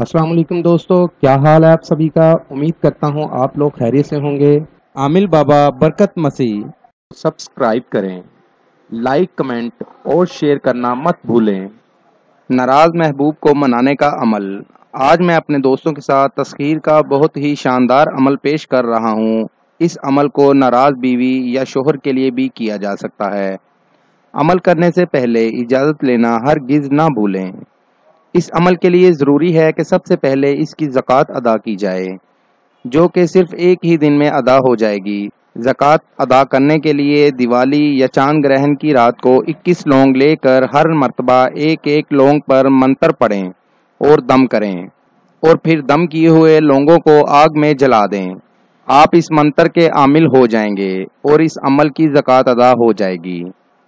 अस्सलाम वालेकुम दोस्तों, क्या हाल है आप सभी का। उम्मीद करता हूँ आप लोग खैरियत से होंगे। आमिल बाबा बरकत मसीह सब्सक्राइब करें, लाइक कमेंट और शेयर करना मत भूलें। नाराज महबूब को मनाने का अमल। आज मैं अपने दोस्तों के साथ तस्खीर का बहुत ही शानदार अमल पेश कर रहा हूँ। इस अमल को नाराज बीवी या शोहर के लिए भी किया जा सकता है। अमल करने से पहले इजाज़त लेना हरगिज़ ना भूलें। इस अमल के लिए ज़रूरी है कि सबसे पहले इसकी ज़कात अदा की जाए, जो कि सिर्फ एक ही दिन में अदा हो जाएगी। ज़कात अदा करने के लिए दिवाली या चांद ग्रहण की रात को 21 लौंग लेकर हर मर्तबा एक एक लौंग पर मंत्र पढ़ें और दम करें, और फिर दम किए हुए लौंगों को आग में जला दें। आप इस मंत्र के आमिल हो जाएंगे और इस अमल की ज़कात अदा हो जाएगी।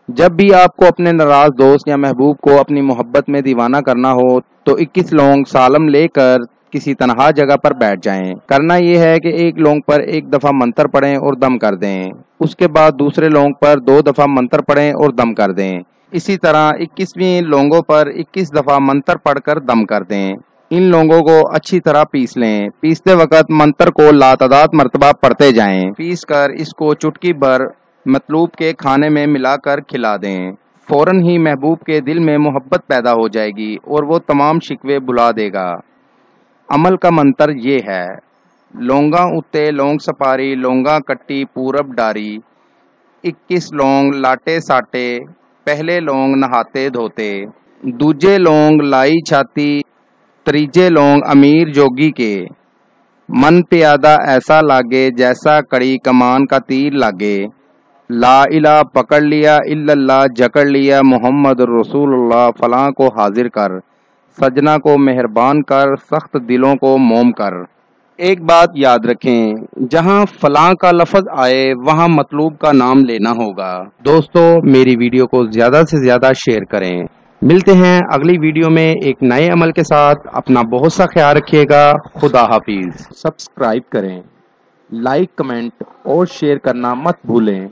जब भी आपको अपने नाराज दोस्त या महबूब को अपनी मोहब्बत में दीवाना करना हो तो 21 लौंग सालम लेकर किसी तनहा जगह पर बैठ जाएं। करना यह है कि एक लौंग पर एक दफ़ा मंत्र पढ़ें और दम कर दें। उसके बाद दूसरे लौंग पर 2 दफ़ा मंत्र पढ़ें और दम कर दें। इसी तरह 21वें लौंगों पर 21 दफ़ा मंत्र पढ़कर दम कर दें। इन लौंगों को अच्छी तरह पीस लें। पीसते वक्त मंत्र को लातादाद मर्तबा पढ़ते जाएं। पीस कर इसको चुटकी भर मतलूब के खाने में मिलाकर खिला दें। फौरन ही महबूब के दिल में मोहब्बत पैदा हो जाएगी और वो तमाम शिकवे भुला देगा। अमल का मंत्र ये है: लौंगा उत्ते लौंग सपारी, लौंगा कट्टी पूरब डारी, 21 लौंग लाटे साटे, पहले लौंग नहाते धोते, दूजे लौंग लाई छाती, त्रीजे लौंग अमीर जोगी के, मन प्यादा ऐसा लागे जैसा कड़ी कमान का तीर लागे, ला इला पकड़ लिया इल्लल्लाह जकड़ लिया मोहम्मद रसूलुल्लाह, फलां को हाजिर कर, सजना को मेहरबान कर, सख्त दिलों को मोम कर। एक बात याद रखें, जहां फलां का लफ्ज आए वहां मतलूब का नाम लेना होगा। दोस्तों, मेरी वीडियो को ज्यादा से ज्यादा शेयर करें। मिलते हैं अगली वीडियो में एक नए अमल के साथ। अपना बहुत सा ख्याल रखिएगा। खुदा हाफिज। सब्सक्राइब करें, लाइक कमेंट और शेयर करना मत भूलें।